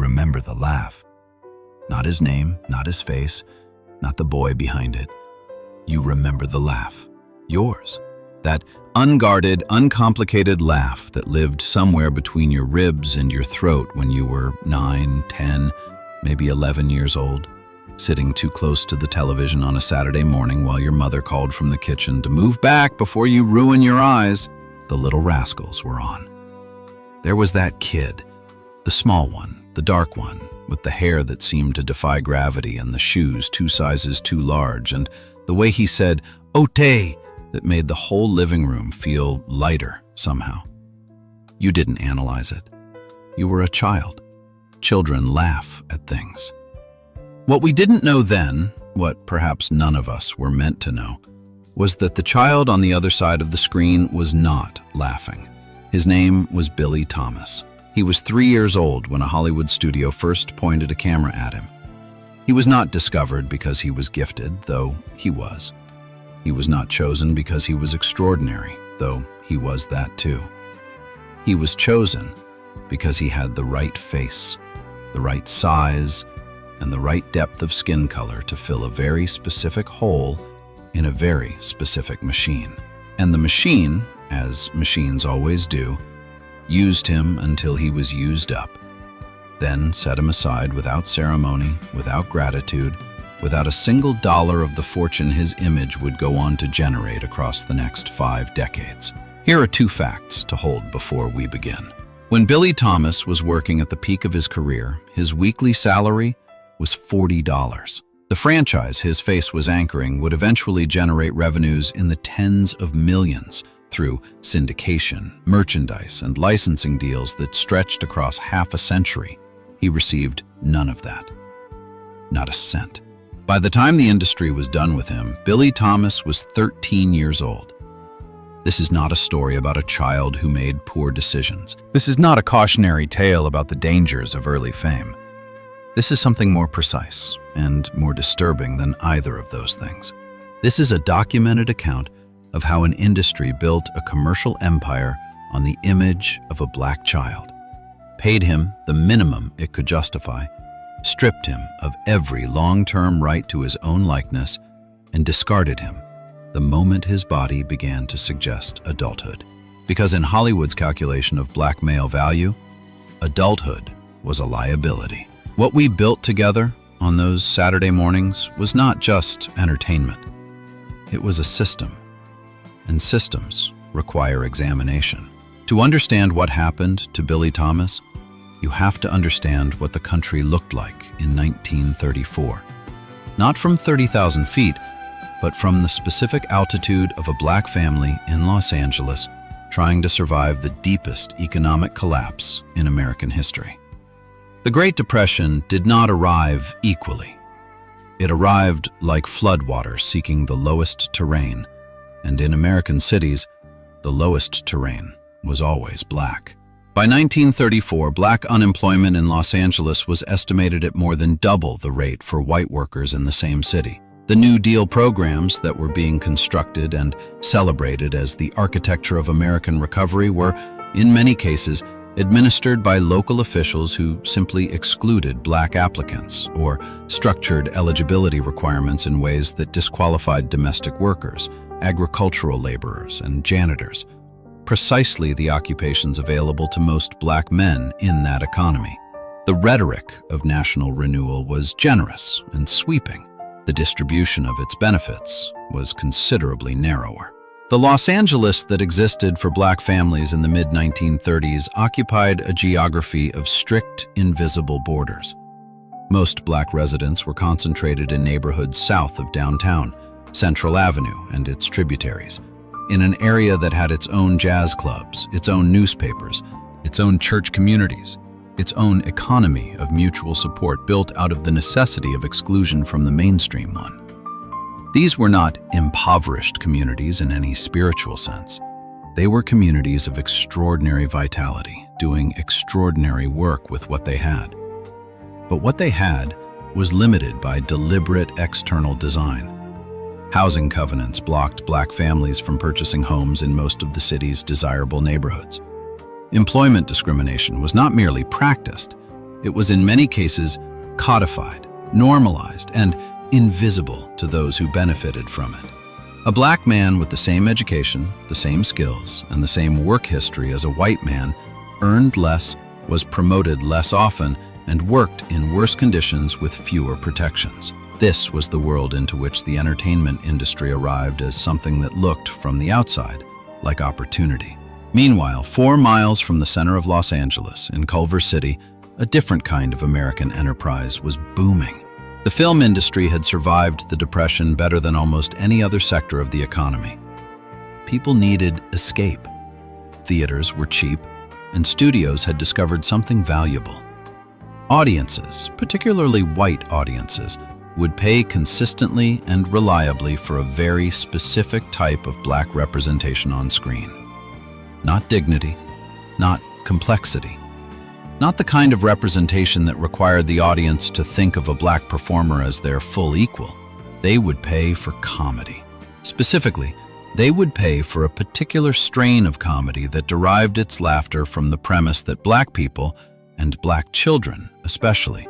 remember the laugh. Not his name, not his face, not the boy behind it. You remember the laugh. Yours. That unguarded, uncomplicated laugh that lived somewhere between your ribs and your throat when you were 9, 10, maybe 11 years old, sitting too close to the television on a Saturday morning while your mother called from the kitchen to move back before you ruin your eyes. The Little Rascals were on. There was that kid, the small one, the dark one, with the hair that seemed to defy gravity and the shoes 2 sizes too large, and the way he said, "Ote," that made the whole living room feel lighter somehow. You didn't analyze it. You were a child. Children laugh at things. What we didn't know then, what perhaps none of us were meant to know, was that the child on the other side of the screen was not laughing. His name was Billie Thomas. He was 3 years old when a Hollywood studio first pointed a camera at him. He was not discovered because he was gifted, though he was. He was not chosen because he was extraordinary, though he was that too. He was chosen because he had the right face, the right size, and the right depth of skin color to fill a very specific hole in a very specific machine. And the machine, as machines always do, used him until he was used up, then set him aside without ceremony, without gratitude, without a single dollar of the fortune his image would go on to generate across the next 5 decades. Here are 2 facts to hold before we begin. When Billie Thomas was working at the peak of his career, his weekly salary was $40. The franchise his face was anchoring would eventually generate revenues in the tens of millions through syndication, merchandise, and licensing deals that stretched across half a century. He received none of that. Not a cent. By the time the industry was done with him, Billie Thomas was 13 years old. This is not a story about a child who made poor decisions. This is not a cautionary tale about the dangers of early fame. This is something more precise and more disturbing than either of those things. This is a documented account of how an industry built a commercial empire on the image of a black child, paid him the minimum it could justify, stripped him of every long-term right to his own likeness, and discarded him the moment his body began to suggest adulthood. Because in Hollywood's calculation of black male value, adulthood was a liability. What we built together on those Saturday mornings was not just entertainment. It was a system, and systems require examination. To understand what happened to Billie Thomas, you have to understand what the country looked like in 1934. Not from 30,000 feet, but from the specific altitude of a black family in Los Angeles trying to survive the deepest economic collapse in American history. The Great Depression did not arrive equally. It arrived like floodwater seeking the lowest terrain, and in American cities, the lowest terrain was always black. By 1934, black unemployment in Los Angeles was estimated at more than double the rate for white workers in the same city. The New Deal programs that were being constructed and celebrated as the architecture of American recovery were, in many cases, administered by local officials who simply excluded black applicants or structured eligibility requirements in ways that disqualified domestic workers, agricultural laborers, and janitors, precisely the occupations available to most black men in that economy. The rhetoric of national renewal was generous and sweeping. The distribution of its benefits was considerably narrower. The Los Angeles that existed for black families in the mid-1930s occupied a geography of strict, invisible borders. Most black residents were concentrated in neighborhoods south of downtown, Central Avenue and its tributaries, in an area that had its own jazz clubs, its own newspapers, its own church communities, its own economy of mutual support built out of the necessity of exclusion from the mainstream one. These were not impoverished communities in any spiritual sense. They were communities of extraordinary vitality, doing extraordinary work with what they had. But what they had was limited by deliberate external design. Housing covenants blocked black families from purchasing homes in most of the city's desirable neighborhoods. Employment discrimination was not merely practiced, it was in many cases codified, normalized, and invisible to those who benefited from it. A black man with the same education, the same skills, and the same work history as a white man earned less, was promoted less often, and worked in worse conditions with fewer protections. This was the world into which the entertainment industry arrived as something that looked, from the outside, like opportunity. Meanwhile, 4 miles from the center of Los Angeles, in Culver City, a different kind of American enterprise was booming. The film industry had survived the Depression better than almost any other sector of the economy. People needed escape. Theaters were cheap, and studios had discovered something valuable. Audiences, particularly white audiences, would pay consistently and reliably for a very specific type of black representation on screen. Not dignity, not complexity, not the kind of representation that required the audience to think of a black performer as their full equal. They would pay for comedy. Specifically, they would pay for a particular strain of comedy that derived its laughter from the premise that black people, and black children especially,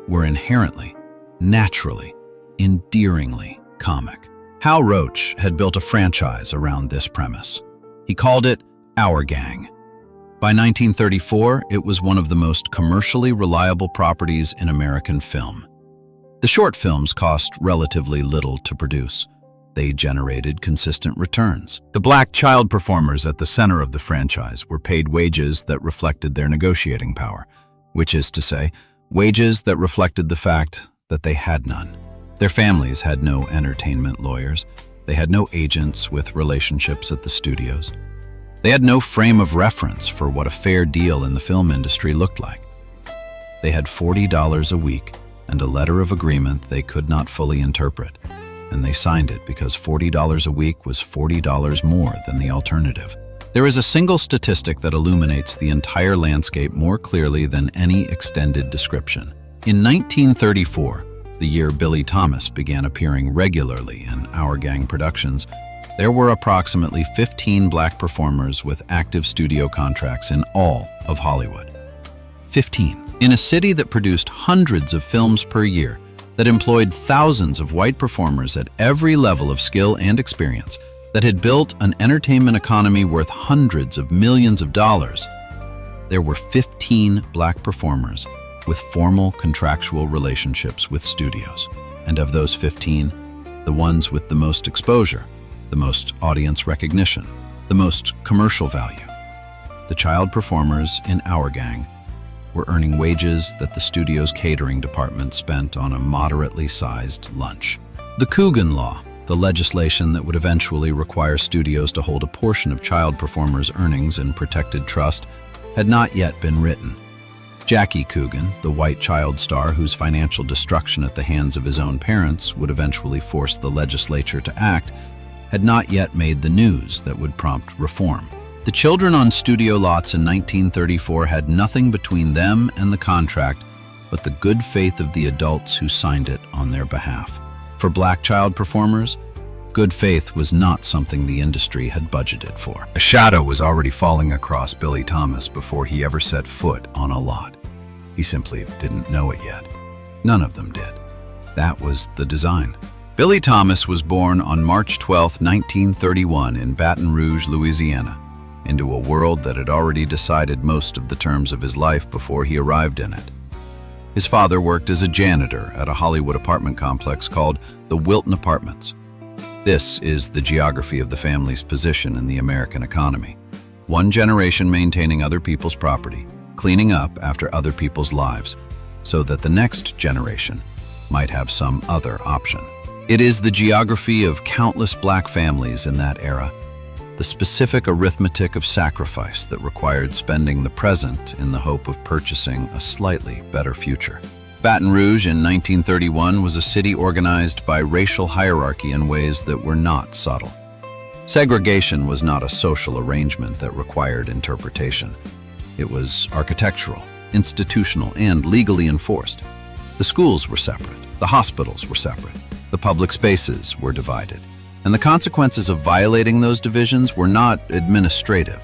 were inherently, naturally, endearingly comic. Hal Roach had built a franchise around this premise. He called it Our Gang. By 1934, it was one of the most commercially reliable properties in American film. The short films cost relatively little to produce. They generated consistent returns. The black child performers at the center of the franchise were paid wages that reflected their negotiating power, which is to say, wages that reflected the fact that they had none. Their families had no entertainment lawyers. They had no agents with relationships at the studios. They had no frame of reference for what a fair deal in the film industry looked like. They had $40 a week and a letter of agreement they could not fully interpret, and they signed it because $40 a week was $40 more than the alternative. There is a single statistic that illuminates the entire landscape more clearly than any extended description. In 1934, the year Billie Thomas began appearing regularly in Our Gang productions, there were approximately 15 black performers with active studio contracts in all of Hollywood. 15. In a city that produced hundreds of films per year, that employed thousands of white performers at every level of skill and experience, that had built an entertainment economy worth hundreds of millions of dollars, there were 15 black performers with formal contractual relationships with studios. And of those 15, the ones with the most exposure, the most audience recognition, the most commercial value, the child performers in Our Gang, were earning wages that the studio's catering department spent on a moderately sized lunch. The Coogan Law, the legislation that would eventually require studios to hold a portion of child performers' earnings in protected trust, had not yet been written. Jackie Coogan, the white child star whose financial destruction at the hands of his own parents would eventually force the legislature to act, had not yet made the news that would prompt reform. The children on studio lots in 1934 had nothing between them and the contract but the good faith of the adults who signed it on their behalf. For black child performers, good faith was not something the industry had budgeted for. A shadow was already falling across Billie Thomas before he ever set foot on a lot. He simply didn't know it yet. None of them did. That was the design. Billie Thomas was born on March 12, 1931 in Baton Rouge, Louisiana, into a world that had already decided most of the terms of his life before he arrived in it. His father worked as a janitor at a Hollywood apartment complex called the Wilton Apartments. This is the geography of the family's position in the American economy. One generation maintaining other people's property, cleaning up after other people's lives, so that the next generation might have some other option. It is the geography of countless black families in that era, the specific arithmetic of sacrifice that required spending the present in the hope of purchasing a slightly better future. Baton Rouge in 1931 was a city organized by racial hierarchy in ways that were not subtle. Segregation was not a social arrangement that required interpretation. It was architectural, institutional, and legally enforced. The schools were separate, the hospitals were separate, the public spaces were divided. And the consequences of violating those divisions were not administrative.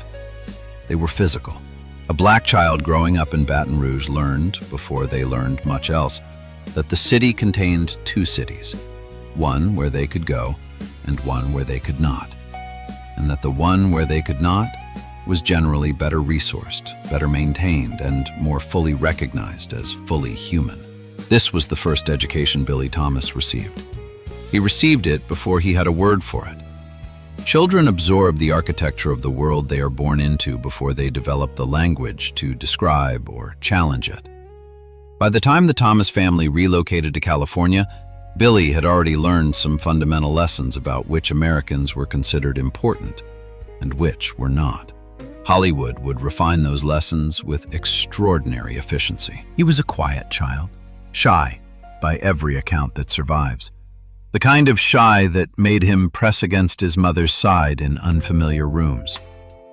They were physical. A black child growing up in Baton Rouge learned, before they learned much else, that the city contained two cities, one where they could go and one where they could not, and that the one where they could not was generally better resourced, better maintained, and more fully recognized as fully human. This was the first education Billie Thomas received. He received it before he had a word for it. Children absorb the architecture of the world they are born into before they develop the language to describe or challenge it. By the time the Thomas family relocated to California, Billie had already learned some fundamental lessons about which Americans were considered important and which were not. Hollywood would refine those lessons with extraordinary efficiency. He was a quiet child, shy by every account that survives. The kind of shy that made him press against his mother's side in unfamiliar rooms.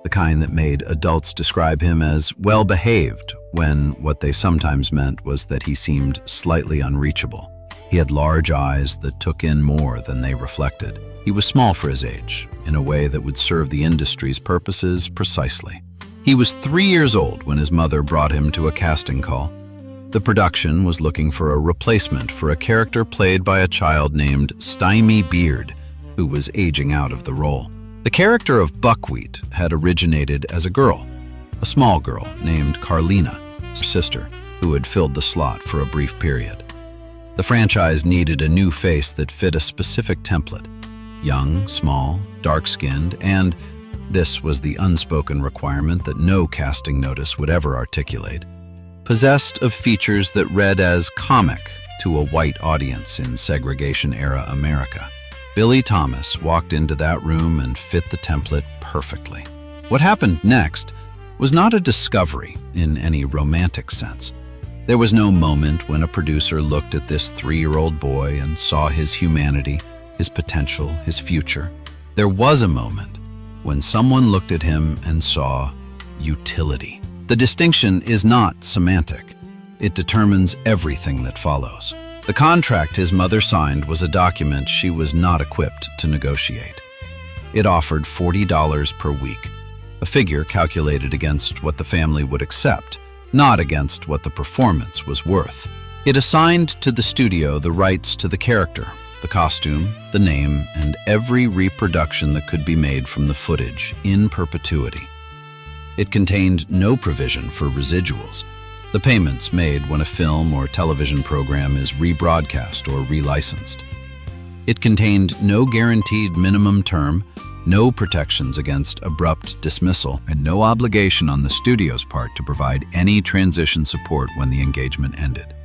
The kind that made adults describe him as well-behaved when what they sometimes meant was that he seemed slightly unreachable. He had large eyes that took in more than they reflected. He was small for his age, in a way that would serve the industry's purposes precisely. He was 3 years old when his mother brought him to a casting call. The production was looking for a replacement for a character played by a child named Stymie Beard, who was aging out of the role. The character of Buckwheat had originated as a girl, a small girl named Carlina, sister, who had filled the slot for a brief period. The franchise needed a new face that fit a specific template: young, small, dark-skinned, and this was the unspoken requirement that no casting notice would ever articulate, possessed of features that read as comic to a white audience in segregation-era America. Billie Thomas walked into that room and fit the template perfectly. What happened next was not a discovery in any romantic sense. There was no moment when a producer looked at this 3-year-old boy and saw his humanity, his potential, his future. There was a moment when someone looked at him and saw utility. The distinction is not semantic. It determines everything that follows. The contract his mother signed was a document she was not equipped to negotiate. It offered $40 per week, a figure calculated against what the family would accept, not against what the performance was worth. It assigned to the studio the rights to the character, the costume, the name, and every reproduction that could be made from the footage in perpetuity. It contained no provision for residuals, the payments made when a film or television program is rebroadcast or relicensed. It contained no guaranteed minimum term, no protections against abrupt dismissal, and no obligation on the studio's part to provide any transition support when the engagement ended.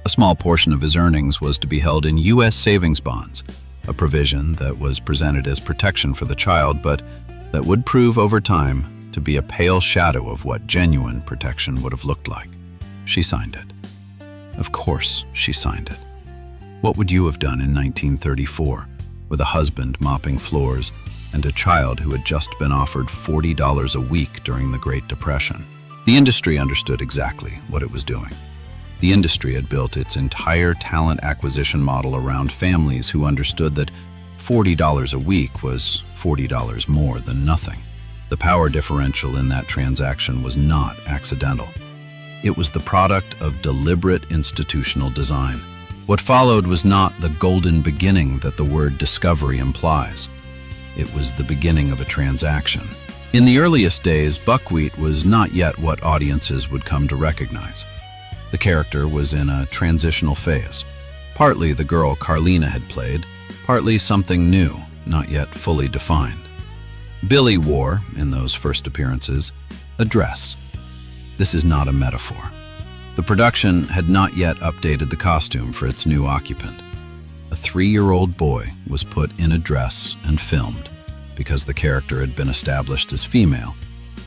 A small portion of his earnings was to be held in U.S. savings bonds, a provision that was presented as protection for the child, but that would prove over time to be a pale shadow of what genuine protection would have looked like. She signed it. Of course, she signed it. What would you have done in 1934, with a husband mopping floors and a child who had just been offered $40 a week during the Great Depression? The industry understood exactly what it was doing. The industry had built its entire talent acquisition model around families who understood that $40 a week was $40 more than nothing. The power differential in that transaction was not accidental. It was the product of deliberate institutional design. What followed was not the golden beginning that the word discovery implies. It was the beginning of a transaction. In the earliest days, Buckwheat was not yet what audiences would come to recognize. The character was in a transitional phase. Partly the girl Carlina had played, partly something new, not yet fully defined. Billie wore, in those first appearances, a dress. This is not a metaphor. The production had not yet updated the costume for its new occupant. A 3-year-old boy was put in a dress and filmed because the character had been established as female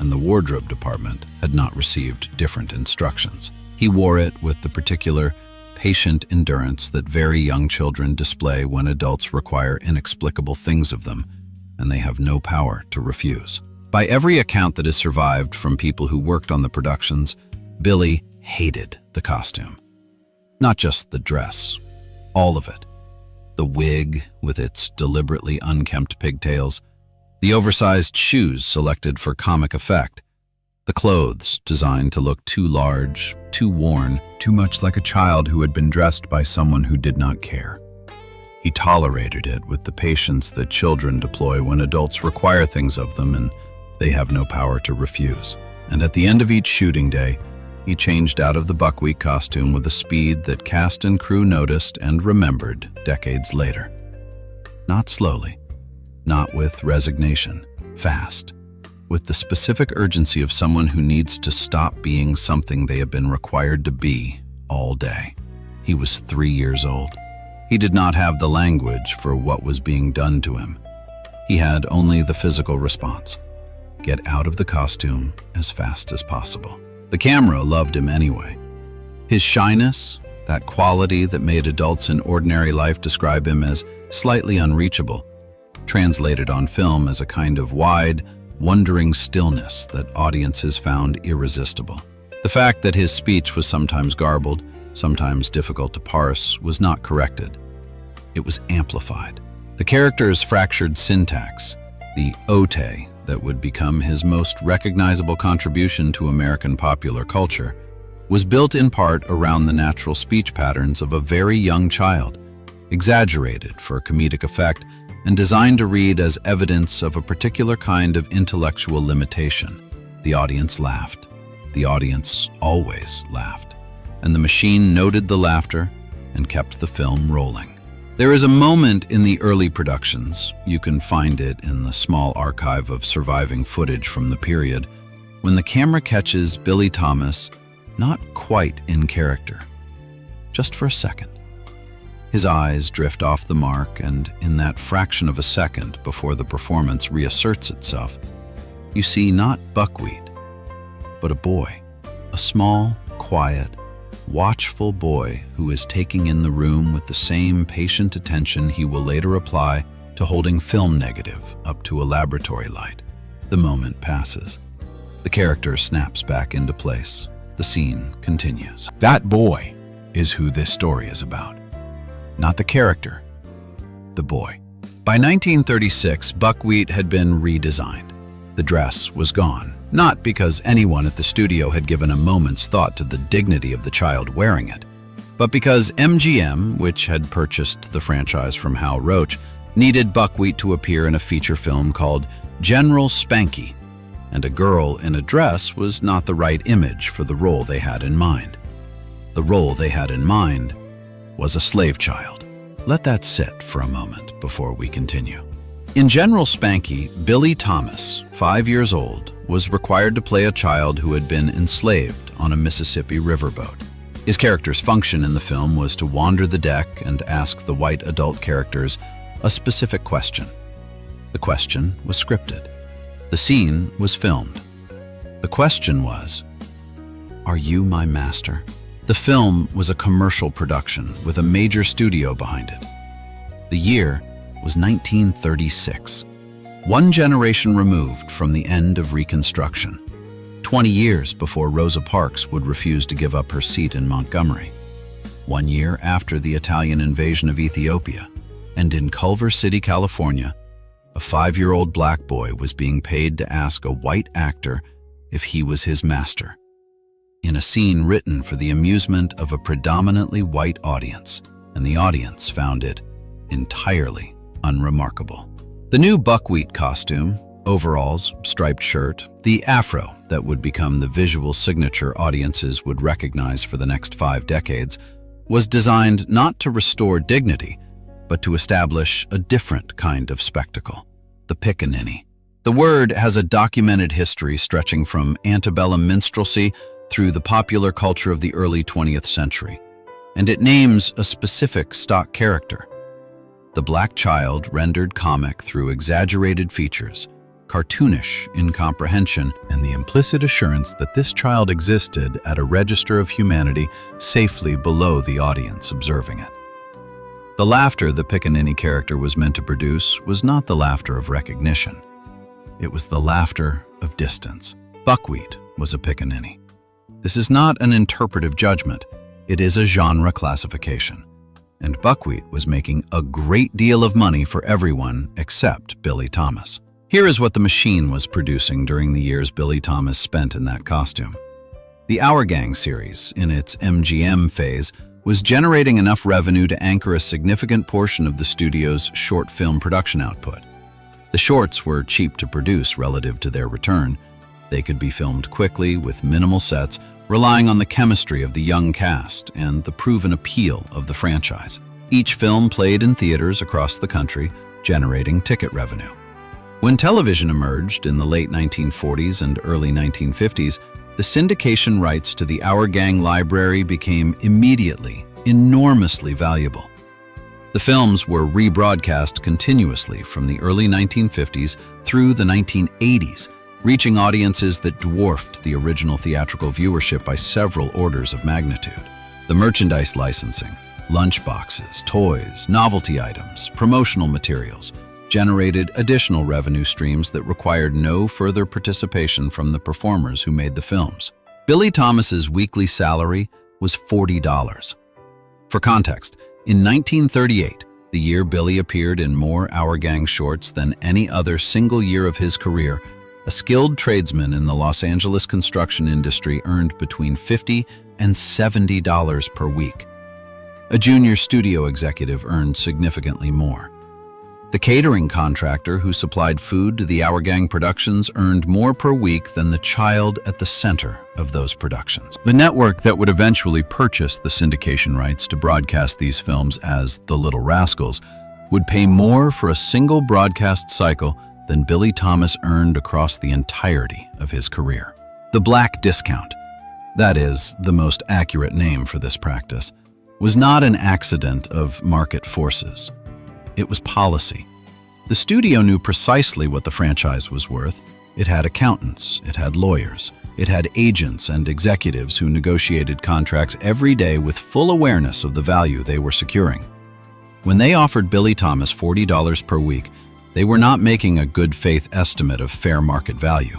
and the wardrobe department had not received different instructions. He wore it with the particular patient endurance that very young children display when adults require inexplicable things of them and they have no power to refuse. By every account that has survived from people who worked on the productions, Billie hated the costume. Not just the dress, all of it. The wig with its deliberately unkempt pigtails, the oversized shoes selected for comic effect, The clothes designed to look too large, too worn, too much like a child who had been dressed by someone who did not care. He tolerated it with the patience that children deploy when adults require things of them and they have no power to refuse. And at the end of each shooting day, he changed out of the Buckwheat costume with a speed that cast and crew noticed and remembered decades later. Not slowly, not with resignation, fast, with the specific urgency of someone who needs to stop being something they have been required to be all day. He was 3 years old. He did not have the language for what was being done to him. He had only the physical response. Get out of the costume as fast as possible. The camera loved him anyway. His shyness, that quality that made adults in ordinary life describe him as slightly unreachable, translated on film as a kind of wide, wondering stillness that audiences found irresistible. The fact that his speech was sometimes garbled, sometimes difficult to parse, was not corrected. It was amplified. The character's fractured syntax, the ote that would become his most recognizable contribution to American popular culture, was built in part around the natural speech patterns of a very young child, exaggerated for comedic effect and designed to read as evidence of a particular kind of intellectual limitation. The audience laughed. The audience always laughed. And the machine noted the laughter and kept the film rolling. There is a moment in the early productions, you can find it in the small archive of surviving footage from the period, when the camera catches Billie Thomas not quite in character, just for a second. His eyes drift off the mark, and in that fraction of a second before the performance reasserts itself, you see not Buckwheat, but a boy, a small, quiet, watchful boy who is taking in the room with the same patient attention he will later apply to holding film negative up to a laboratory light. The moment passes. The character snaps back into place. The scene continues. That boy is who this story is about. Not the character, the boy. By 1936, Buckwheat had been redesigned. The dress was gone, not because anyone at the studio had given a moment's thought to the dignity of the child wearing it, but because MGM, which had purchased the franchise from Hal Roach, needed Buckwheat to appear in a feature film called General Spanky, and a girl in a dress was not the right image for the role they had in mind. The role they had in mind was a slave child. Let that sit for a moment before we continue. In General Spanky, Billie Thomas, 5 years old, was required to play a child who had been enslaved on a Mississippi riverboat. His character's function in the film was to wander the deck and ask the white adult characters a specific question. The question was scripted. The scene was filmed. The question was, "Are you my master?" The film was a commercial production with a major studio behind it. The year was 1936, one generation removed from the end of Reconstruction, 20 years before Rosa Parks would refuse to give up her seat in Montgomery, 1 year after the Italian invasion of Ethiopia, and in Culver City, California, a 5-year-old black boy was being paid to ask a white actor if he was his master, in a scene written for the amusement of a predominantly white audience, and the audience found it entirely unremarkable. The new Buckwheat costume, overalls, striped shirt, the afro that would become the visual signature audiences would recognize for the next 5 decades, was designed not to restore dignity, but to establish a different kind of spectacle, the pickaninny. The word has a documented history stretching from antebellum minstrelsy through the popular culture of the early 20th century, and it names a specific stock character. The black child rendered comic through exaggerated features, cartoonish in comprehension, and the implicit assurance that this child existed at a register of humanity safely below the audience observing it. The laughter the pickaninny character was meant to produce was not the laughter of recognition. It was the laughter of distance. Buckwheat was a pickaninny. This is not an interpretive judgment, it is a genre classification. And Buckwheat was making a great deal of money for everyone except Billie Thomas. Here is what the machine was producing during the years Billie Thomas spent in that costume. The Our Gang series, in its MGM phase, was generating enough revenue to anchor a significant portion of the studio's short film production output. The shorts were cheap to produce relative to their return. They could be filmed quickly with minimal sets, relying on the chemistry of the young cast and the proven appeal of the franchise. Each film played in theaters across the country, generating ticket revenue. When television emerged in the late 1940s and early 1950s, the syndication rights to the Our Gang library became immediately enormously valuable. The films were rebroadcast continuously from the early 1950s through the 1980s, reaching audiences that dwarfed the original theatrical viewership by several orders of magnitude. The merchandise licensing, lunchboxes, toys, novelty items, promotional materials, generated additional revenue streams that required no further participation from the performers who made the films. Billie Thomas's weekly salary was $40. For context, in 1938, the year Billie appeared in more Our Gang shorts than any other single year of his career, a skilled tradesman in the Los Angeles construction industry earned between $50 and $70 per week. A junior studio executive earned significantly more. The catering contractor who supplied food to the Our Gang productions earned more per week than the child at the center of those productions. The network that would eventually purchase the syndication rights to broadcast these films as The Little Rascals would pay more for a single broadcast cycle than Billie Thomas earned across the entirety of his career. The black discount, that is, the most accurate name for this practice, was not an accident of market forces. It was policy. The studio knew precisely what the franchise was worth. It had accountants, it had lawyers, it had agents and executives who negotiated contracts every day with full awareness of the value they were securing. When they offered Billie Thomas $40 per week, they were not making a good faith estimate of fair market value.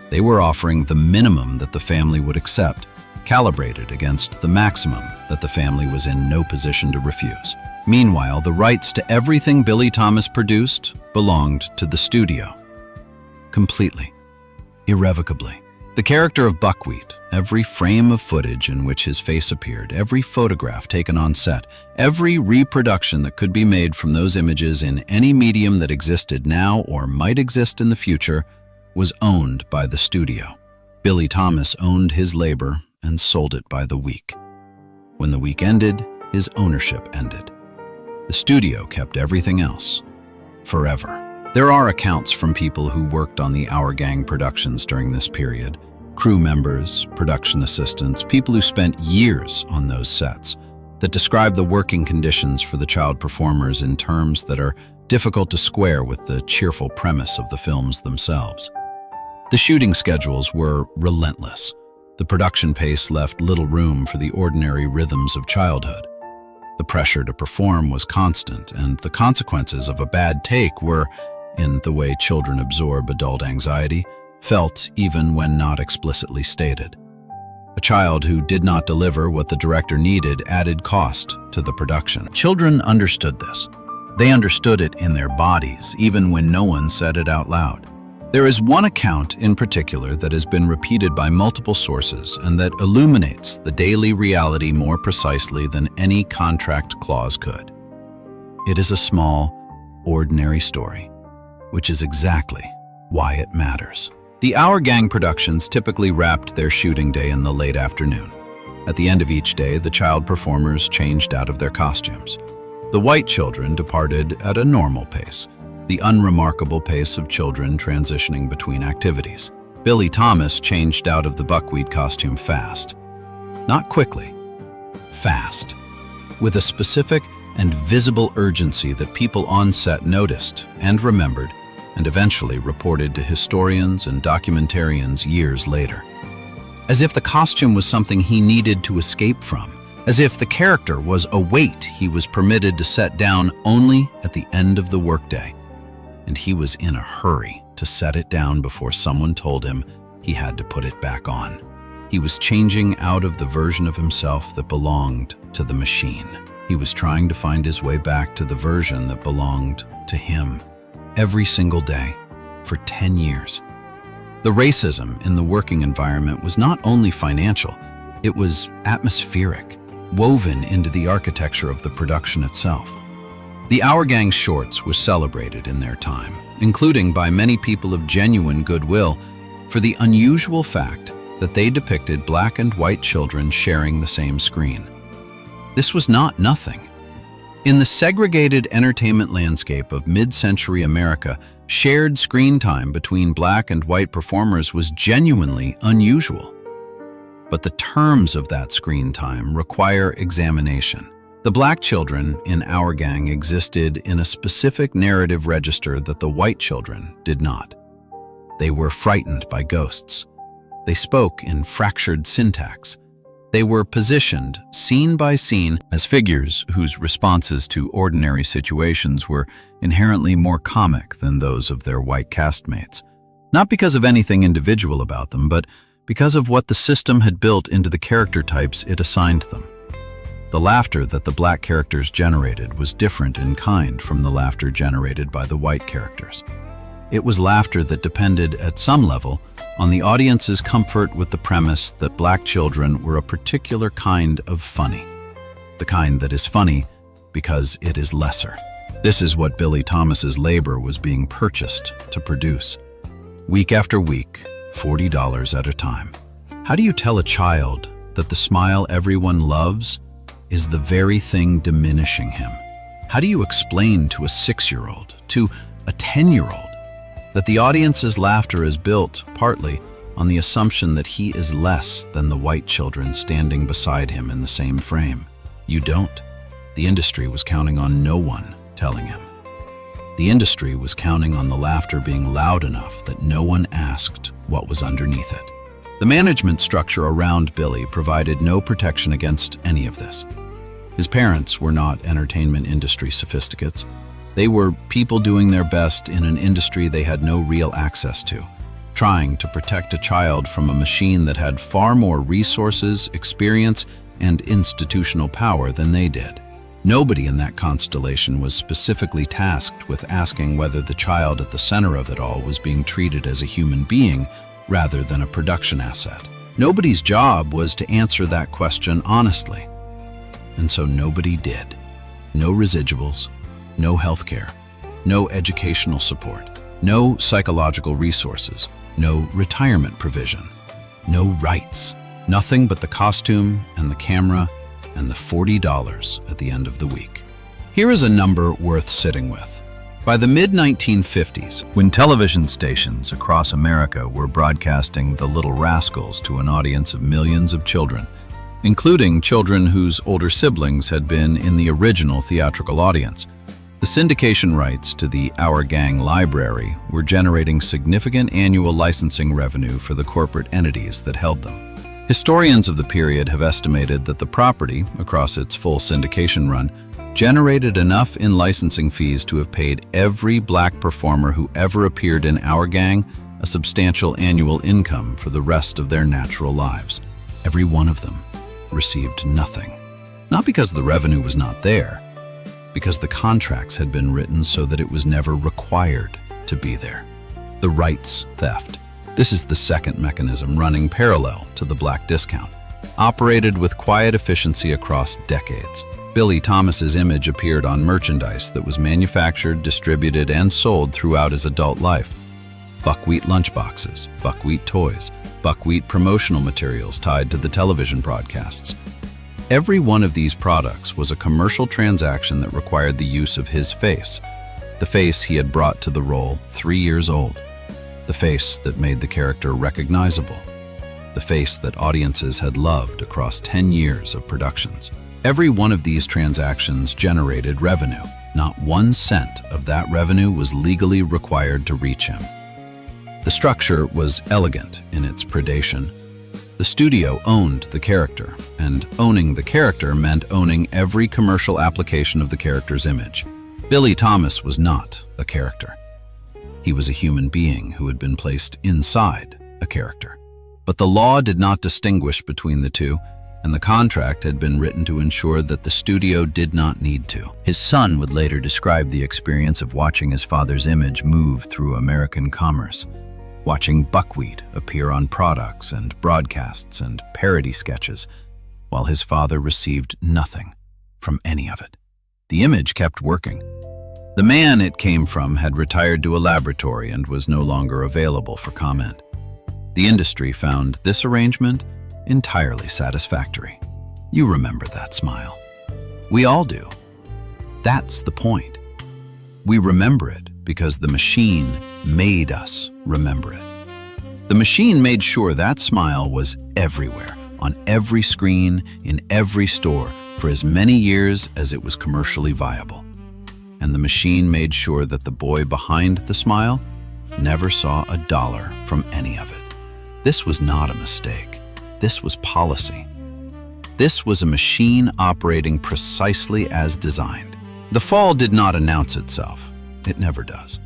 They were offering the minimum that the family would accept, calibrated against the maximum that the family was in no position to refuse. Meanwhile, the rights to everything Billie Thomas produced belonged to the studio. Completely. Irrevocably. The character of Buckwheat, every frame of footage in which his face appeared, every photograph taken on set, every reproduction that could be made from those images in any medium that existed now or might exist in the future, was owned by the studio. Billie Thomas owned his labor and sold it by the week. When the week ended, his ownership ended. The studio kept everything else, forever. There are accounts from people who worked on the Our Gang productions during this period, crew members, production assistants, people who spent years on those sets, that describe the working conditions for the child performers in terms that are difficult to square with the cheerful premise of the films themselves. The shooting schedules were relentless. The production pace left little room for the ordinary rhythms of childhood. The pressure to perform was constant, and the consequences of a bad take were, in the way children absorb adult anxiety, felt even when not explicitly stated. A child who did not deliver what the director needed added cost to the production. Children understood this. They understood it in their bodies, even when no one said it out loud. There is one account in particular that has been repeated by multiple sources and that illuminates the daily reality more precisely than any contract clause could. It is a small, ordinary story, which is exactly why it matters. The Our Gang productions typically wrapped their shooting day in the late afternoon. At the end of each day, the child performers changed out of their costumes. The white children departed at a normal pace, the unremarkable pace of children transitioning between activities. Billie Thomas changed out of the Buckwheat costume fast. Not quickly, fast, with a specific and visible urgency that people on set noticed and remembered, and eventually reported to historians and documentarians years later. As if the costume was something he needed to escape from, as if the character was a weight he was permitted to set down only at the end of the workday. And he was in a hurry to set it down before someone told him he had to put it back on. He was changing out of the version of himself that belonged to the machine. He was trying to find his way back to the version that belonged to him. Every single day, for 10 years. The racism in the working environment was not only financial, it was atmospheric, woven into the architecture of the production itself. The Our Gang shorts were celebrated in their time, including by many people of genuine goodwill, for the unusual fact that they depicted black and white children sharing the same screen. This was not nothing. In the segregated entertainment landscape of mid-century America, shared screen time between black and white performers was genuinely unusual. But the terms of that screen time require examination. The black children in Our Gang existed in a specific narrative register that the white children did not. They were frightened by ghosts. They spoke in fractured syntax. They were positioned, scene by scene, as figures whose responses to ordinary situations were inherently more comic than those of their white castmates. Not because of anything individual about them, but because of what the system had built into the character types it assigned them. The laughter that the black characters generated was different in kind from the laughter generated by the white characters. It was laughter that depended, at some level, on the audience's comfort with the premise that black children were a particular kind of funny. The kind that is funny because it is lesser. This is what Billie Thomas's labor was being purchased to produce. Week after week, $40 at a time. How do you tell a child that the smile everyone loves is the very thing diminishing him? How do you explain to a 6-year-old, to a 10-year-old, that the audience's laughter is built, partly, on the assumption that he is less than the white children standing beside him in the same frame? You don't. The industry was counting on no one telling him. The industry was counting on the laughter being loud enough that no one asked what was underneath it. The management structure around Billy provided no protection against any of this. His parents were not entertainment industry sophisticates. They were people doing their best in an industry they had no real access to, trying to protect a child from a machine that had far more resources, experience, and institutional power than they did. Nobody in that constellation was specifically tasked with asking whether the child at the center of it all was being treated as a human being rather than a production asset. Nobody's job was to answer that question honestly. And so nobody did. No residuals, no health care, no educational support, no psychological resources, no retirement provision, no rights, nothing but the costume and the camera and the $40 at the end of the week. Here is a number worth sitting with. By the mid-1950s, when television stations across America were broadcasting The Little Rascals to an audience of millions of children, including children whose older siblings had been in the original theatrical audience, the syndication rights to the Our Gang library were generating significant annual licensing revenue for the corporate entities that held them. Historians of the period have estimated that the property, across its full syndication run, generated enough in licensing fees to have paid every black performer who ever appeared in Our Gang a substantial annual income for the rest of their natural lives. Every one of them received nothing. Not because the revenue was not there, because the contracts had been written so that it was never required to be there. The rights theft. This is the second mechanism running parallel to the black discount, operated with quiet efficiency across decades. Billie Thomas's image appeared on merchandise that was manufactured, distributed, and sold throughout his adult life. Buckwheat lunchboxes, Buckwheat toys, Buckwheat promotional materials tied to the television broadcasts. Every one of these products was a commercial transaction that required the use of his face, the face he had brought to the role 3 years old, the face that made the character recognizable, the face that audiences had loved across 10 years of productions. Every one of these transactions generated revenue. Not 1 cent of that revenue was legally required to reach him. The structure was elegant in its predation. The studio owned the character, and owning the character meant owning every commercial application of the character's image. Billie Thomas was not a character. He was a human being who had been placed inside a character. But the law did not distinguish between the two. and the contract had been written to ensure that the studio did not need to. His son would later describe the experience of watching his father's image move through American commerce, watching Buckwheat appear on products and broadcasts and parody sketches, while his father received nothing from any of it. The image kept working. The man it came from had retired to a laboratory and was no longer available for comment. The industry found this arrangement entirely satisfactory. You remember that smile. We all do. That's the point. We remember it because the machine made us remember it. The machine made sure that smile was everywhere, on every screen, in every store, for as many years as it was commercially viable. And the machine made sure that the boy behind the smile never saw a dollar from any of it. This was not a mistake. This was policy. This was a machine operating precisely as designed. The fall did not announce itself. It never does.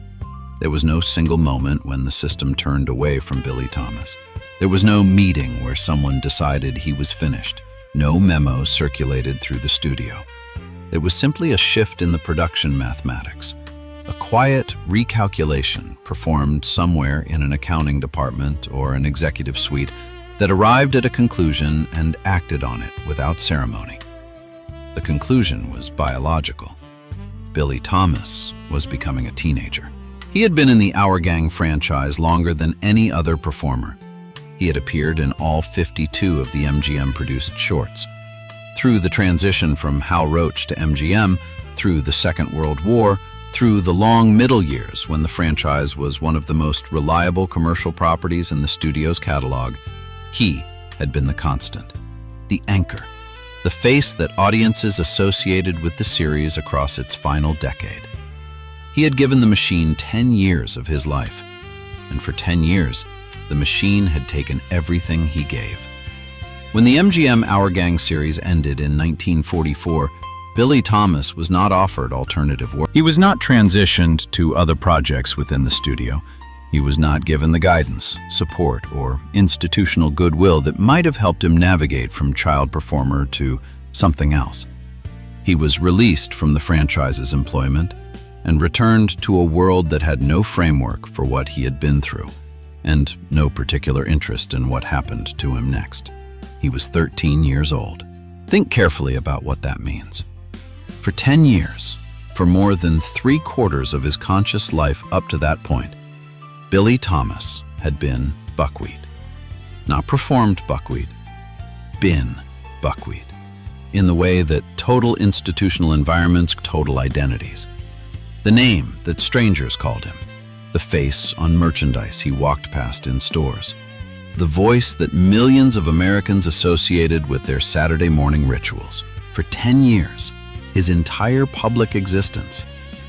There was no single moment when the system turned away from Billie Thomas. There was no meeting where someone decided he was finished. No memo circulated through the studio. There was simply a shift in the production mathematics, a quiet recalculation performed somewhere in an accounting department or an executive suite that arrived at a conclusion and acted on it without ceremony. The conclusion was biological. Billie Thomas was becoming a teenager. He had been in the Our Gang franchise longer than any other performer. He had appeared in all 52 of the MGM-produced shorts. Through the transition from Hal Roach to MGM, through the Second World War, through the long middle years when the franchise was one of the most reliable commercial properties in the studio's catalog, he had been the constant, the anchor, the face that audiences associated with the series across its final decade. He had given the machine 10 years of his life, and for 10 years, the machine had taken everything he gave. When the MGM Our Gang series ended in 1944, Billie Thomas was not offered alternative work. He was not transitioned to other projects within the studio. He was not given the guidance, support, or institutional goodwill that might have helped him navigate from child performer to something else. He was released from the franchise's employment and returned to a world that had no framework for what he had been through, and no particular interest in what happened to him next. He was 13 years old. Think carefully about what that means. For 10 years, for more than 3/4 of his conscious life up to that point, Billie Thomas had been Buckwheat. Not performed Buckwheat, been Buckwheat, in the way that total institutional environments total identities. The name that strangers called him, the face on merchandise he walked past in stores, the voice that millions of Americans associated with their Saturday morning rituals. For 10 years, his entire public existence,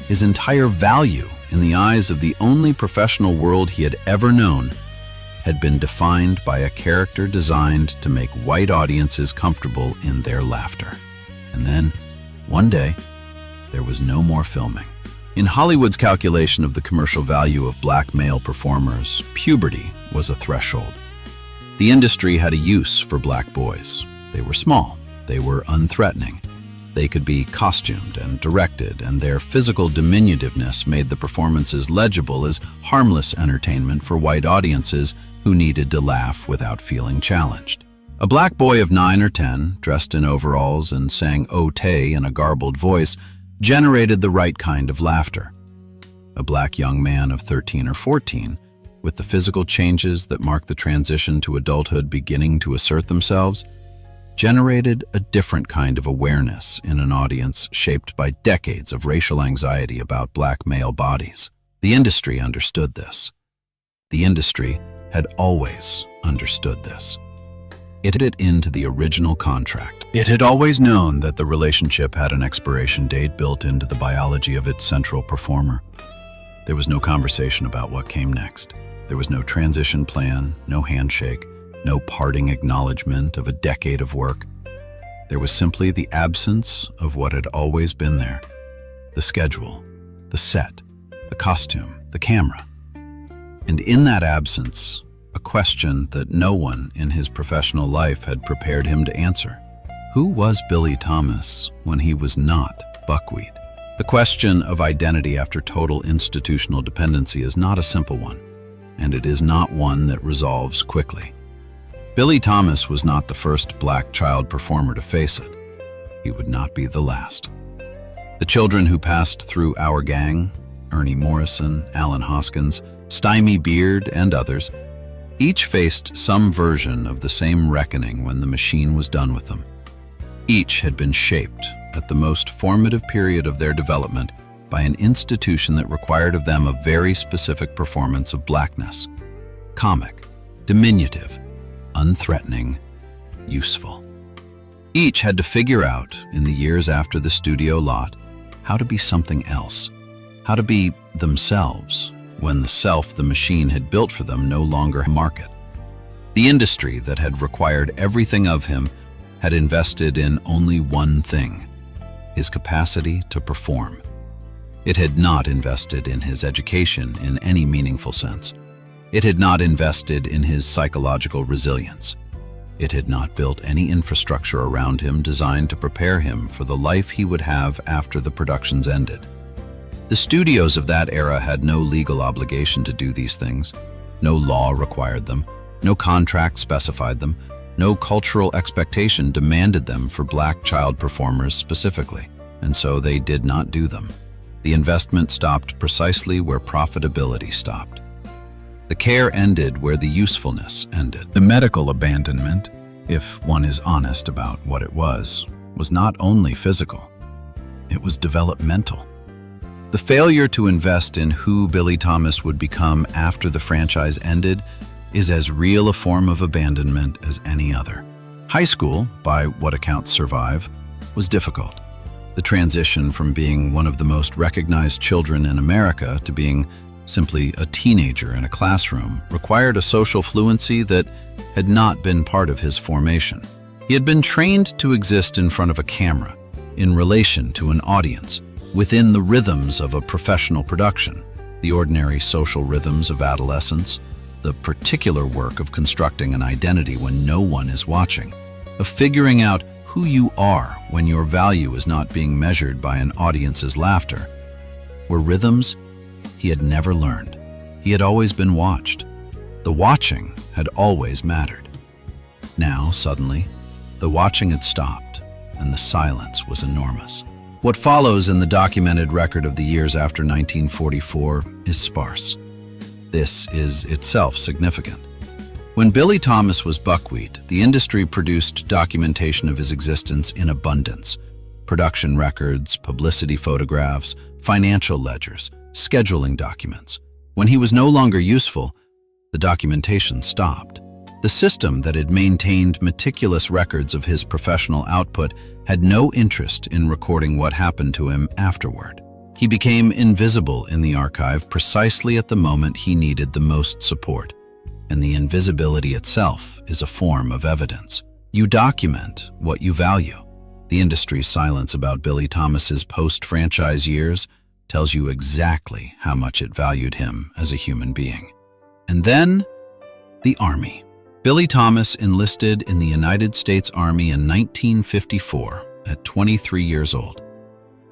his entire value in the eyes of the only professional world he had ever known, had been defined by a character designed to make white audiences comfortable in their laughter. And then, one day, there was no more filming. In Hollywood's calculation of the commercial value of black male performers, puberty was a threshold. The industry had a use for black boys. They were small, they were unthreatening. They could be costumed and directed, and their physical diminutiveness made the performances legible as harmless entertainment for white audiences who needed to laugh without feeling challenged. A black boy of 9 or 10, dressed in overalls and sang "O Tay" in a garbled voice, generated the right kind of laughter. A black young man of 13 or 14, with the physical changes that mark the transition to adulthood beginning to assert themselves, generated a different kind of awareness in an audience shaped by decades of racial anxiety about black male bodies. The industry understood this. The industry had always understood this. It had it into the original contract. It had always known that the relationship had an expiration date built into the biology of its central performer. There was no conversation about what came next. There was no transition plan, no handshake, no parting acknowledgement of a decade of work. There was simply the absence of what had always been there: the schedule, the set, the costume, the camera. And in that absence, a question that no one in his professional life had prepared him to answer. Who was Billie Thomas when he was not Buckwheat? The question of identity after total institutional dependency is not a simple one, and it is not one that resolves quickly. Billie Thomas was not the first black child performer to face it. He would not be the last. The children who passed through our gang, Ernie Morrison, Alan Hoskins, Stymie Beard, and others, each faced some version of the same reckoning when the machine was done with them. Each had been shaped at the most formative period of their development by an institution that required of them a very specific performance of blackness: comic, diminutive, unthreatening, useful. Each had to figure out, in the years after the studio lot, how to be something else, how to be themselves when the self the machine had built for them no longer market. The industry that had required everything of him had invested in only one thing: his capacity to perform. It had not invested in his education in any meaningful sense. It had not invested in his psychological resilience. It had not built any infrastructure around him designed to prepare him for the life he would have after the productions ended. The studios of that era had no legal obligation to do these things. No law required them. No contract specified them. No cultural expectation demanded them for black child performers specifically, and so they did not do them. The investment stopped precisely where profitability stopped. The care ended where the usefulness ended. The medical abandonment, if one is honest about what it was not only physical, it was developmental. The failure to invest in who Billie Thomas would become after the franchise ended is as real a form of abandonment as any other. High school, by what accounts survive, was difficult. The transition from being one of the most recognized children in America to being simply a teenager in a classroom required a social fluency that had not been part of his formation. He had been trained to exist in front of a camera, in relation to an audience, within the rhythms of a professional production, the ordinary social rhythms of adolescence, the particular work of constructing an identity when no one is watching, of figuring out who you are when your value is not being measured by an audience's laughter, were rhythms he had never learned. He had always been watched. The watching had always mattered. Now, suddenly, the watching had stopped, and the silence was enormous. What follows in the documented record of the years after 1944 is sparse. This is itself significant. When Billie Thomas was Buckwheat, the industry produced documentation of his existence in abundance: production records, publicity photographs, financial ledgers, scheduling documents. When he was no longer useful, the documentation stopped. The system that had maintained meticulous records of his professional output had no interest in recording what happened to him afterward. He became invisible in the archive precisely at the moment he needed the most support, and the invisibility itself is a form of evidence. You document what you value. The industry's silence about Billie Thomas's post-franchise years tells you exactly how much it valued him as a human being. And then, the Army. Billie Thomas enlisted in the United States Army in 1954 at 23 years old.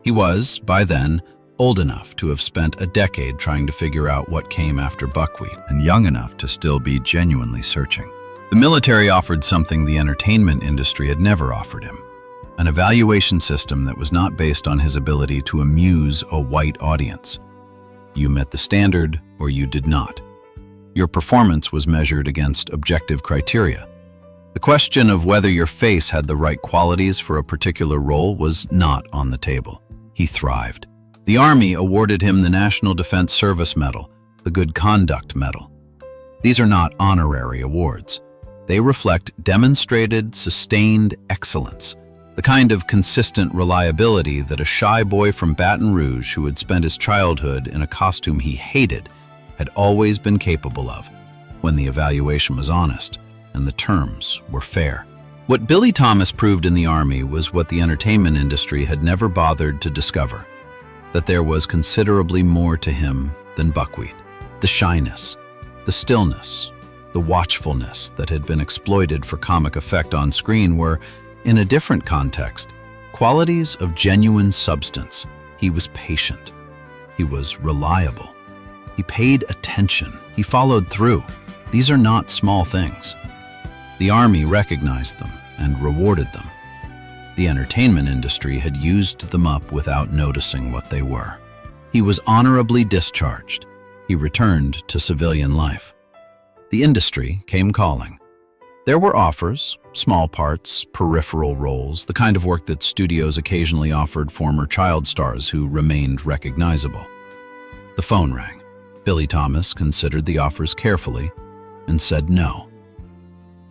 He was, by then, old enough to have spent a decade trying to figure out what came after Buckwheat, and young enough to still be genuinely searching. The military offered something the entertainment industry had never offered him: an evaluation system that was not based on his ability to amuse a white audience. You met the standard, or you did not. Your performance was measured against objective criteria. The question of whether your face had the right qualities for a particular role was not on the table. He thrived. The Army awarded him the National Defense Service Medal, the Good Conduct Medal. These are not honorary awards. They reflect demonstrated, sustained excellence, the kind of consistent reliability that a shy boy from Baton Rouge who had spent his childhood in a costume he hated had always been capable of, when the evaluation was honest and the terms were fair. What Billie Thomas proved in the Army was what the entertainment industry had never bothered to discover: that there was considerably more to him than Buckwheat. The shyness, the stillness, the watchfulness that had been exploited for comic effect on screen were, in a different context, qualities of genuine substance. He was patient. He was reliable. He paid attention. He followed through. These are not small things. The army recognized them and rewarded them. The entertainment industry had used them up without noticing what they were. He was honorably discharged. He returned to civilian life. The industry came calling. There were offers, small parts, peripheral roles, the kind of work that studios occasionally offered former child stars who remained recognizable. The phone rang. Billie Thomas considered the offers carefully and said no.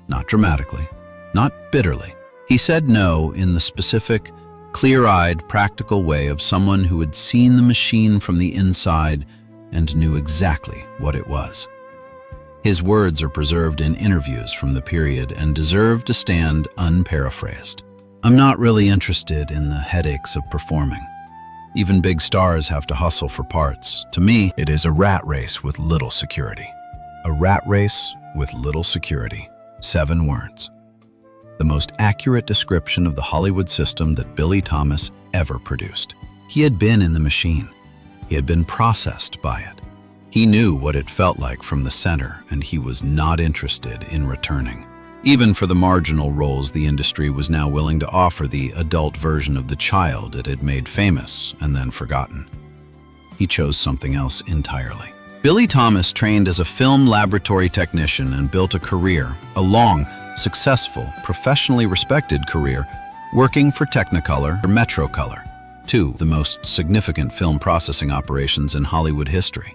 Not dramatically, not bitterly. He said no in the specific, clear-eyed, practical way of someone who had seen the machine from the inside and knew exactly what it was. His words are preserved in interviews from the period and deserve to stand unparaphrased. "I'm not really interested in the headaches of performing. Even big stars have to hustle for parts. To me, it is a rat race with little security." A rat race with little security. 7 words. The most accurate description of the Hollywood system that Billie Thomas ever produced. He had been in the machine. He had been processed by it. He knew what it felt like from the center, and he was not interested in returning. Even for the marginal roles the industry was now willing to offer the adult version of the child it had made famous and then forgotten. He chose something else entirely. Billie Thomas trained as a film laboratory technician and built a career, a long, successful, professionally respected career, working for Technicolor or Metrocolor, 2 of the most significant film processing operations in Hollywood history.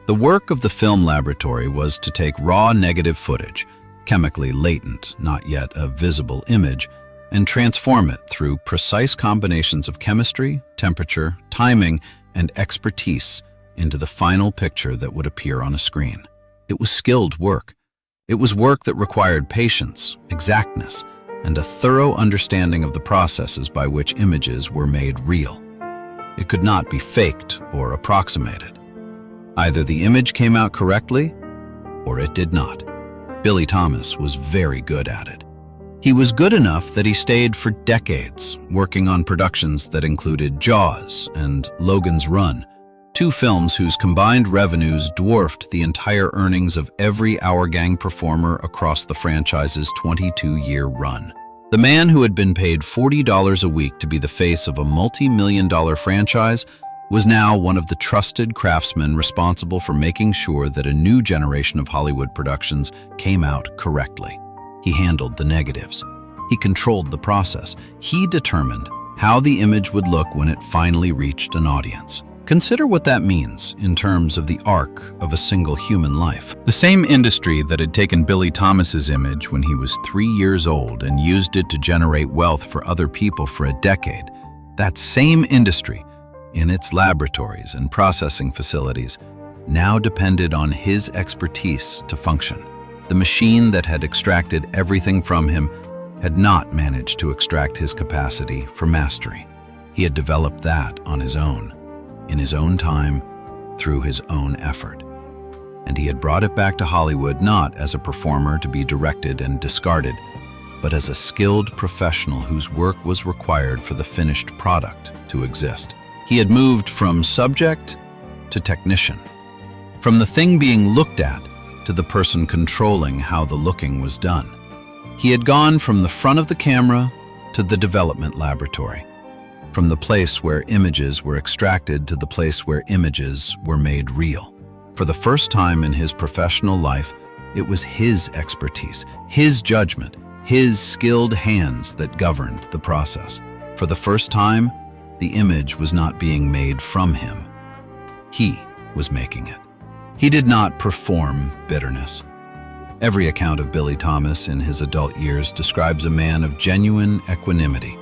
The work of the film laboratory was to take raw negative footage, chemically latent, not yet a visible image, and transform it through precise combinations of chemistry, temperature, timing, and expertise into the final picture that would appear on a screen. It was skilled work. It was work that required patience, exactness, and a thorough understanding of the processes by which images were made real. It could not be faked or approximated. Either the image came out correctly, or it did not. Billie Thomas was very good at it. He was good enough that he stayed for decades, working on productions that included Jaws and Logan's Run, 2 films whose combined revenues dwarfed the entire earnings of every Our Gang performer across the franchise's 22-year run. The man who had been paid $40 a week to be the face of a multi-million-dollar franchise was now one of the trusted craftsmen responsible for making sure that a new generation of Hollywood productions came out correctly. He handled the negatives. He controlled the process. He determined how the image would look when it finally reached an audience. Consider what that means in terms of the arc of a single human life. The same industry that had taken Billie Thomas's image when he was 3 years old and used it to generate wealth for other people for a decade, that same industry, in its laboratories and processing facilities, now depended on his expertise to function. The machine that had extracted everything from him had not managed to extract his capacity for mastery. He had developed that on his own, in his own time, through his own effort. And he had brought it back to Hollywood not as a performer to be directed and discarded, but as a skilled professional whose work was required for the finished product to exist. He had moved from subject to technician, from the thing being looked at to the person controlling how the looking was done. He had gone from the front of the camera to the development laboratory, from the place where images were extracted to the place where images were made real. For the first time in his professional life, it was his expertise, his judgment, his skilled hands that governed the process. For the first time, the image was not being made from him. He was making it. He did not perform bitterness. Every account of Billie Thomas in his adult years describes a man of genuine equanimity.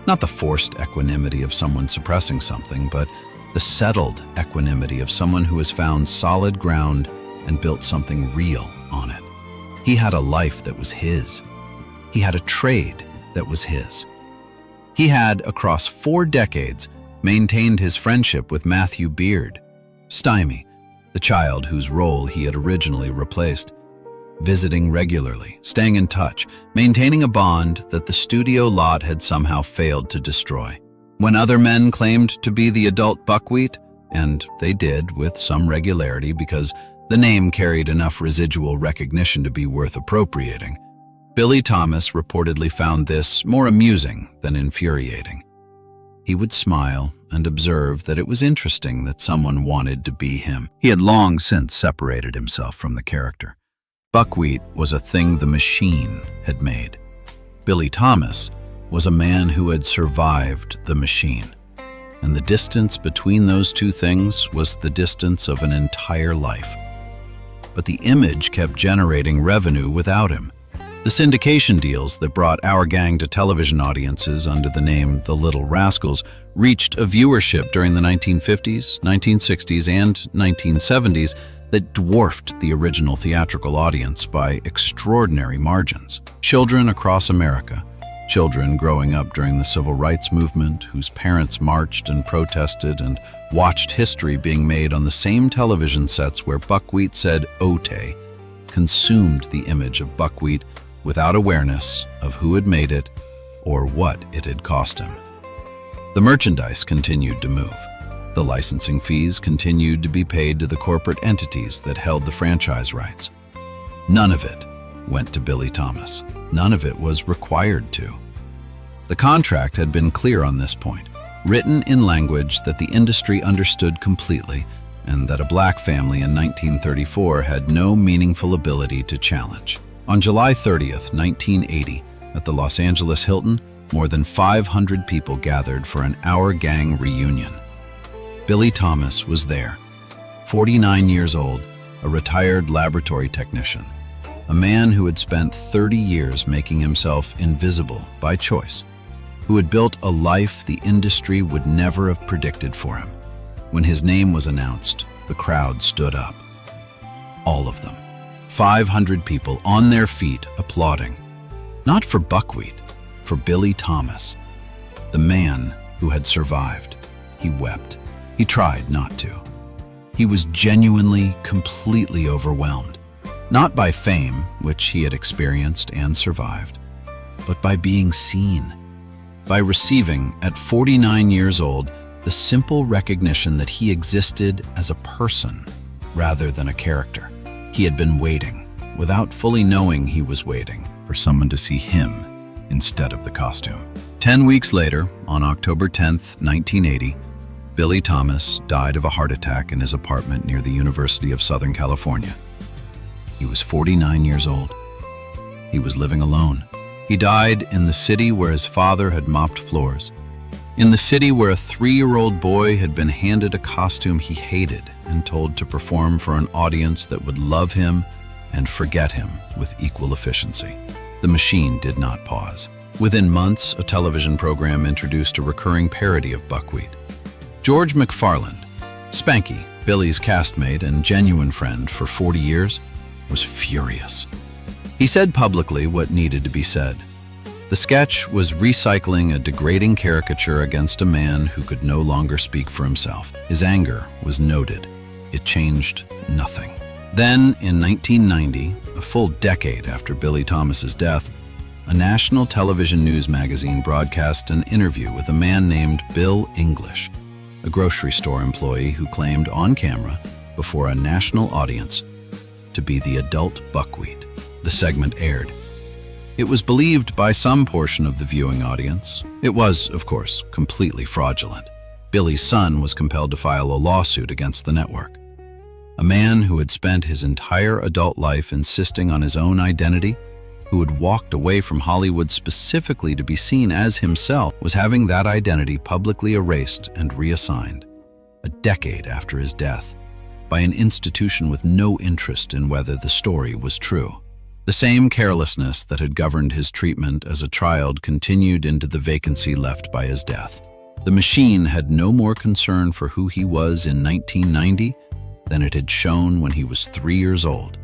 Not the forced equanimity of someone suppressing something, but the settled equanimity of someone who has found solid ground and built something real on it. He had a life that was his. He had a trade that was his. He had, across 4 decades, maintained his friendship with Matthew Beard, Stymie, the child whose role he had originally replaced. visiting regularly, staying in touch, maintaining a bond that the studio lot had somehow failed to destroy. When other men claimed to be the adult Buckwheat, and they did with some regularity because the name carried enough residual recognition to be worth appropriating, Billie Thomas reportedly found this more amusing than infuriating. He would smile and observe that it was interesting that someone wanted to be him. He had long since separated himself from the character. Buckwheat was a thing the machine had made. Billie Thomas was a man who had survived the machine. And the distance between those two things was the distance of an entire life. But the image kept generating revenue without him. The syndication deals that brought our gang to television audiences under the name The Little Rascals reached a viewership during the 1950s, 1960s, and 1970s that dwarfed the original theatrical audience by extraordinary margins. Children across America, children growing up during the civil rights movement, whose parents marched and protested and watched history being made on the same television sets where Buckwheat said "Ote," consumed the image of Buckwheat without awareness of who had made it or what it had cost him. The merchandise continued to move. The licensing fees continued to be paid to the corporate entities that held the franchise rights. None of it went to Billie Thomas. None of it was required to. The contract had been clear on this point, written in language that the industry understood completely and that a black family in 1934 had no meaningful ability to challenge. On July 30th, 1980, at the Los Angeles Hilton, more than 500 people gathered for an Our Gang reunion. Billie Thomas was there, 49 years old, a retired laboratory technician, a man who had spent 30 years making himself invisible by choice, who had built a life the industry would never have predicted for him. When his name was announced, the crowd stood up. All of them. 500 people on their feet applauding. Not for Buckwheat, for Billie Thomas, the man who had survived. He wept. He tried not to. He was genuinely, completely overwhelmed. Not by fame, which he had experienced and survived, but by being seen. By receiving, at 49 years old, the simple recognition that he existed as a person rather than a character. He had been waiting, without fully knowing he was waiting, for someone to see him instead of the costume. 10 weeks later, on October 10th, 1980, Billie Thomas died of a heart attack in his apartment near the University of Southern California. He was 49 years old. He was living alone. He died in the city where his father had mopped floors, in the city where a 3-year-old boy had been handed a costume he hated and told to perform for an audience that would love him and forget him with equal efficiency. The machine did not pause. Within months, a television program introduced a recurring parody of Buckwheat. George McFarland, Spanky, Billie's castmate and genuine friend for 40 years, was furious. He said publicly what needed to be said. The sketch was recycling a degrading caricature against a man who could no longer speak for himself. His anger was noted. It changed nothing. Then, in 1990, a full decade after Billie Thomas's death, a national television news magazine broadcast an interview with a man named Bill English, a grocery store employee who claimed on camera, before a national audience, to be the adult Buckwheat. The segment aired. It was believed by some portion of the viewing audience. It was, of course, completely fraudulent. Billie's son was compelled to file a lawsuit against the network. A man who had spent his entire adult life insisting on his own identity, who had walked away from Hollywood specifically to be seen as himself, was having that identity publicly erased and reassigned, a decade after his death, by an institution with no interest in whether the story was true. The same carelessness that had governed his treatment as a child continued into the vacancy left by his death. The machine had no more concern for who he was in 1990 than it had shown when he was 3 years old,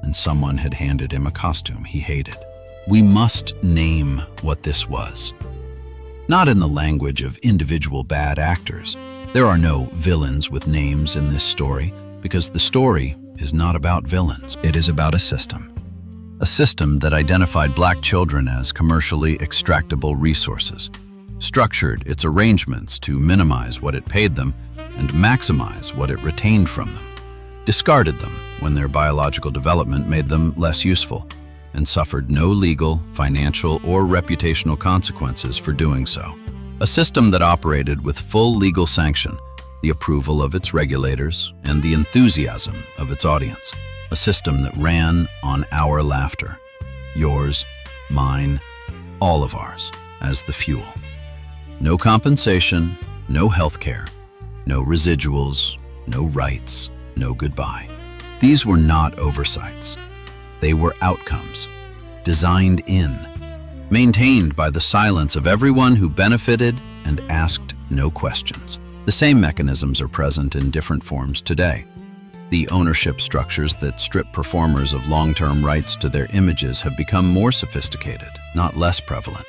and someone had handed him a costume he hated. We must name what this was. Not in the language of individual bad actors. There are no villains with names in this story, because the story is not about villains. It is about a system. a system that identified black children as commercially extractable resources, structured its arrangements to minimize what it paid them and maximize what it retained from them, discarded them when their biological development made them less useful, and suffered no legal, financial, or reputational consequences for doing so. A system that operated with full legal sanction, the approval of its regulators, and the enthusiasm of its audience. A system that ran on our laughter, yours, mine, all of ours, as the fuel. No compensation, no health care, no residuals, no rights, no goodbye. These were not oversights. They were outcomes, designed in, maintained by the silence of everyone who benefited and asked no questions. The same mechanisms are present in different forms today. The ownership structures that strip performers of long-term rights to their images have become more sophisticated, not less prevalent.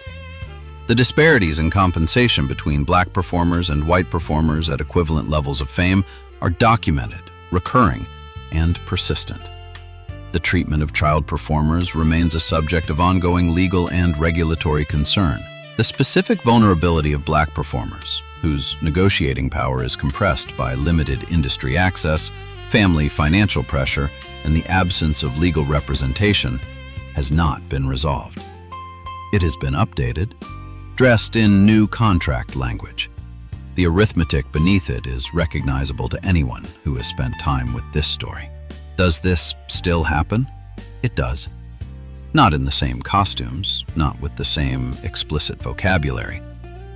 The disparities in compensation between black performers and white performers at equivalent levels of fame are documented, recurring, and persistent. The treatment of child performers remains a subject of ongoing legal and regulatory concern. The specific vulnerability of black performers, whose negotiating power is compressed by limited industry access, family financial pressure, and the absence of legal representation, has not been resolved. It has been updated, dressed in new contract language. The arithmetic beneath it is recognizable to anyone who has spent time with this story. Does this still happen? It does. Not in the same costumes, not with the same explicit vocabulary,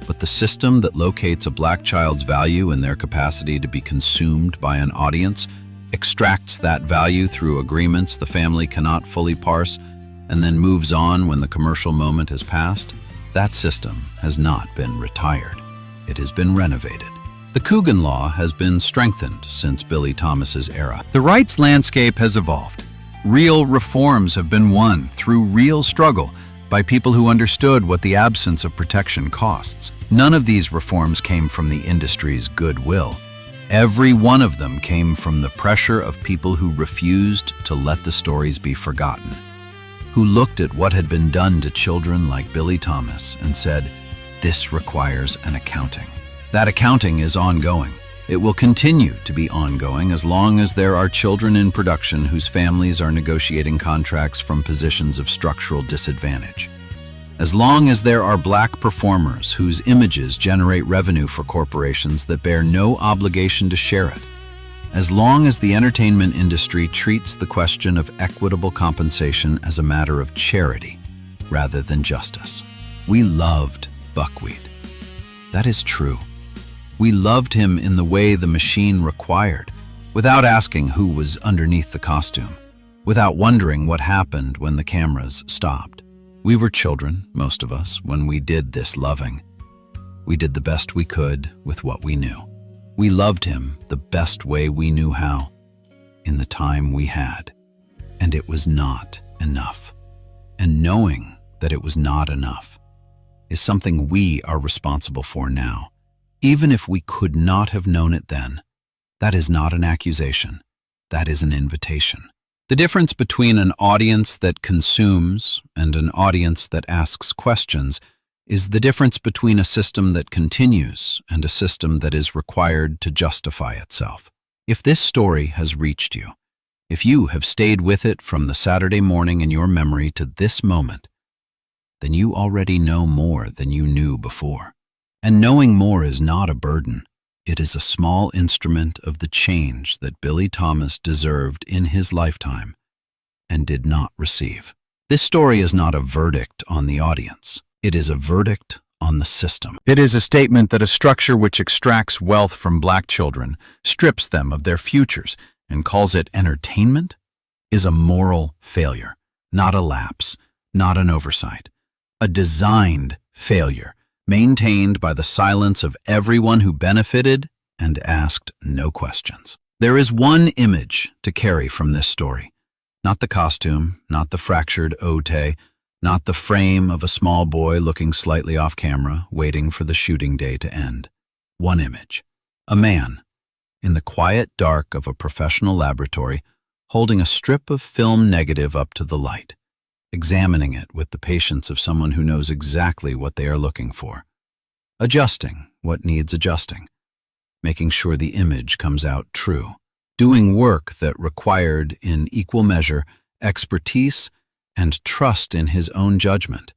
but the system that locates a black child's value in their capacity to be consumed by an audience, extracts that value through agreements the family cannot fully parse, and then moves on when the commercial moment has passed. That system has not been retired. It has been renovated. The Coogan Law has been strengthened since Billie Thomas's era. The rights landscape has evolved. Real reforms have been won through real struggle by people who understood what the absence of protection costs. None of these reforms came from the industry's goodwill. Every one of them came from the pressure of people who refused to let the stories be forgotten, who looked at what had been done to children like Billie Thomas and said, "This requires an accounting." That accounting is ongoing. It will continue to be ongoing as long as there are children in production whose families are negotiating contracts from positions of structural disadvantage. As long as there are black performers whose images generate revenue for corporations that bear no obligation to share it. As long as the entertainment industry treats the question of equitable compensation as a matter of charity rather than justice. We loved Buckwheat. That is true. We loved him in the way the machine required, without asking who was underneath the costume, without wondering what happened when the cameras stopped. We were children, most of us, when we did this loving. We did the best we could with what we knew. We loved him the best way we knew how, in the time we had. And it was not enough. And knowing that it was not enough is something we are responsible for now. Even if we could not have known it then, that is not an accusation. That is an invitation. The difference between an audience that consumes and an audience that asks questions is the difference between a system that continues and a system that is required to justify itself. If this story has reached you, if you have stayed with it from the Saturday morning in your memory to this moment, then you already know more than you knew before. And knowing more is not a burden. It is a small instrument of the change that Billie Thomas deserved in his lifetime and did not receive. This story is not a verdict on the audience. It is a verdict on the system. It is a statement that a structure which extracts wealth from black children, strips them of their futures, and calls it entertainment, is a moral failure, not a lapse, not an oversight. A designed failure, maintained by the silence of everyone who benefited and asked no questions. There is one image to carry from this story. Not the costume, not the fractured ote, not the frame of a small boy looking slightly off camera, waiting for the shooting day to end. One image. A man, in the quiet dark of a professional laboratory, holding a strip of film negative up to the light. examining it with the patience of someone who knows exactly what they are looking for, adjusting what needs adjusting, making sure the image comes out true, doing work that required in equal measure expertise and trust in his own judgment,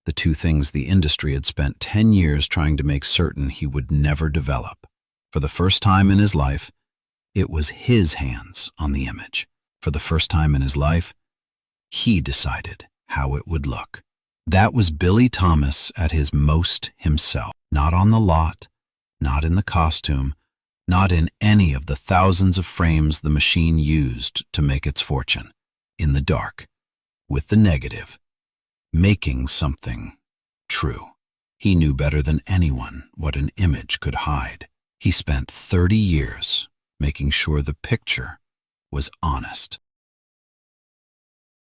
the two things the industry had spent 10 years trying to make certain he would never develop. For the first time in his life, it was his hands on the image. For the first time in his life, he decided how it would look. That was Billie Thomas at his most himself, not on the lot, not in the costume, not in any of the thousands of frames the machine used to make its fortune. In the dark, with the negative, making something true. He knew better than anyone what an image could hide. He spent 30 years making sure the picture was honest.